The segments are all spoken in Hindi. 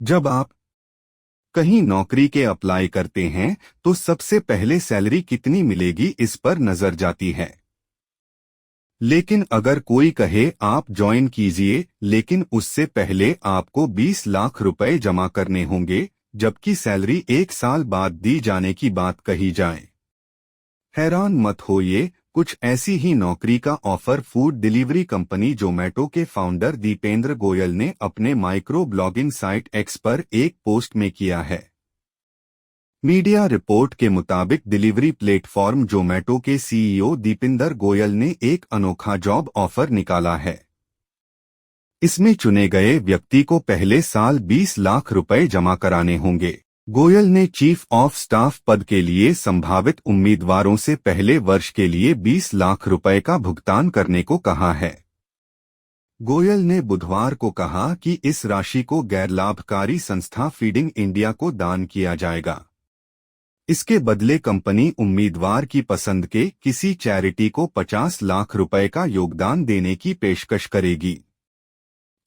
जब आप कहीं नौकरी के अप्लाई करते हैं तो सबसे पहले सैलरी कितनी मिलेगी इस पर नजर जाती है। लेकिन अगर कोई कहे आप ज्वाइन कीजिए लेकिन उससे पहले आपको 20 लाख रुपए जमा करने होंगे, जबकि सैलरी 1 साल बाद दी जाने की बात कही जाए, हैरान मत होइए। कुछ ऐसी ही नौकरी का offer food delivery company Zomato के फाउंडर दीपेंद्र गोयल ने अपने माइक्रो ब्लॉगिंग साइट एक्स पर एक पोस्ट में किया है। मीडिया रिपोर्ट के मुताबिक डिलीवरी प्लेटफॉर्म जोमैटो के सीईओ दीपेंद्र गोयल ने एक अनोखा जॉब ऑफर निकाला है। इसमें चुने गए व्यक्ति को पहले साल 20 लाख रुपए जमा कराने होंगे। गोयल ने चीफ ऑफ स्टाफ पद के लिए संभावित उम्मीदवारों से पहले वर्ष के लिए 20 लाख रुपए का भुगतान करने को कहा है। गोयल ने बुधवार को कहा कि इस राशि को गैरलाभकारी संस्था फीडिंग इंडिया को दान किया जाएगा। इसके बदले कंपनी उम्मीदवार की पसंद के किसी चैरिटी को 50 लाख रुपए का योगदान देने की पेशकश करेगी।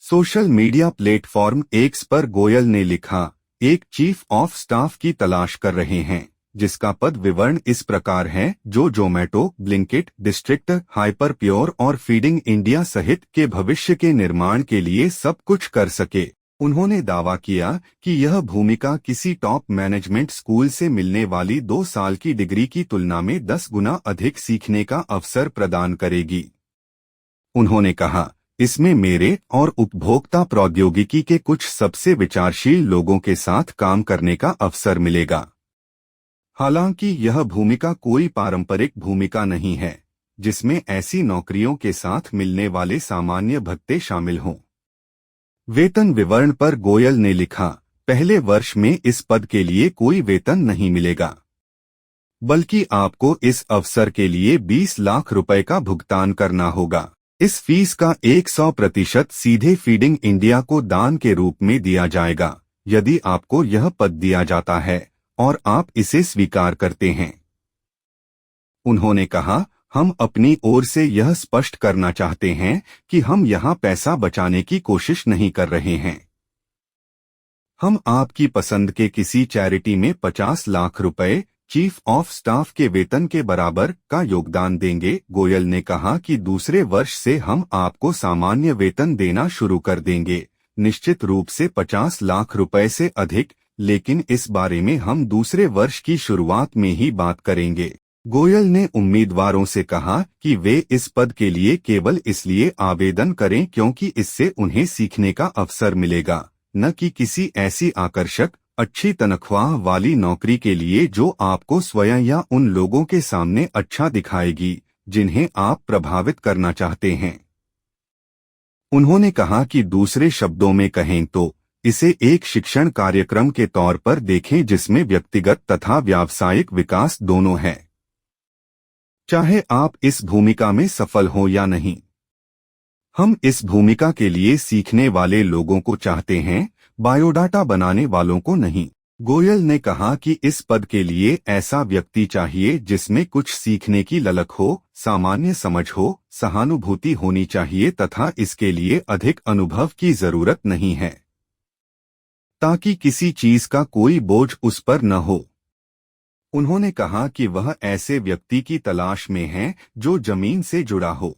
सोशल मीडिया प्लेटफॉर्म एक्स पर गोयल ने लिखा, एक चीफ ऑफ स्टाफ की तलाश कर रहे हैं जिसका पद विवरण इस प्रकार है, जो Zomato, Blinkit, district, hyper pure और फीडिंग इंडिया सहित के भविष्य के निर्माण के लिए सब कुछ कर सके। उन्होंने दावा किया कि यह भूमिका किसी टॉप मैनेजमेंट स्कूल से मिलने वाली 2 साल की डिग्री की तुलना में 10 गुना अधिक सीखने का अवसर प्रदान करेगी। उन्होंने कहा, इसमें मेरे और उपभोक्ता प्रौद्योगिकी के कुछ सबसे विचारशील लोगों के साथ काम करने का अवसर मिलेगा। हालांकि यह भूमिका कोई पारंपरिक भूमिका नहीं है जिसमें ऐसी नौकरियों के साथ मिलने वाले सामान्य भत्ते शामिल हों। वेतन विवरण पर गोयल ने लिखा, पहले वर्ष में इस पद के लिए कोई वेतन नहीं मिलेगा, बल्कि आपको इस अवसर के लिए 20 लाख रुपए का भुगतान करना होगा। इस फीस का 100% सीधे फीडिंग इंडिया को दान के रूप में दिया जाएगा यदि आपको यह पद दिया जाता है और आप इसे स्वीकार करते हैं। उन्होंने कहा, हम अपनी ओर से यह स्पष्ट करना चाहते हैं कि हम यहां पैसा बचाने की कोशिश नहीं कर रहे हैं। हम आपकी पसंद के किसी चैरिटी में 50 लाख रुपए चीफ ऑफ स्टाफ के वेतन के बराबर का योगदान देंगे। गोयल ने कहा कि दूसरे वर्ष से हम आपको सामान्य वेतन देना शुरू कर देंगे, निश्चित रूप से 50 लाख रुपए से अधिक, लेकिन इस बारे में हम दूसरे वर्ष की शुरुआत में ही बात करेंगे। गोयल ने उम्मीदवारों से कहा कि वे इस पद के लिए केवल इसलिए आवेदन करें क्योंकि इससे उन्हें सीखने का अवसर मिलेगा, न कि किसी ऐसी आकर्षक अच्छी तनख्वाह वाली नौकरी के लिए जो आपको स्वयं या उन लोगों के सामने अच्छा दिखाएगी जिन्हें आप प्रभावित करना चाहते हैं। उन्होंने कहा कि दूसरे शब्दों में कहें तो इसे एक शिक्षण कार्यक्रम के तौर पर देखें जिसमें व्यक्तिगत तथा व्यावसायिक विकास दोनों है, चाहे आप इस भूमिका में सफल हो या नहीं। हम इस भूमिका के लिए सीखने वाले लोगों को चाहते हैं, बायोडाटा बनाने वालों को नहीं। गोयल ने कहा कि इस पद के लिए ऐसा व्यक्ति चाहिए जिसमें कुछ सीखने की ललक हो, सामान्य समझ हो, सहानुभूति होनी चाहिए तथा इसके लिए अधिक अनुभव की जरूरत नहीं है, ताकि किसी चीज का कोई बोझ उस पर न हो। उन्होंने कहा कि वह ऐसे व्यक्ति की तलाश में है जो जमीन से जुड़ा हो,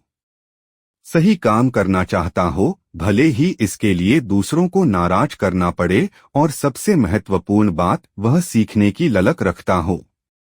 सही काम करना चाहता हो, भले ही इसके लिए दूसरों को नाराज करना पड़े, और सबसे महत्वपूर्ण बात, वह सीखने की ललक रखता हो।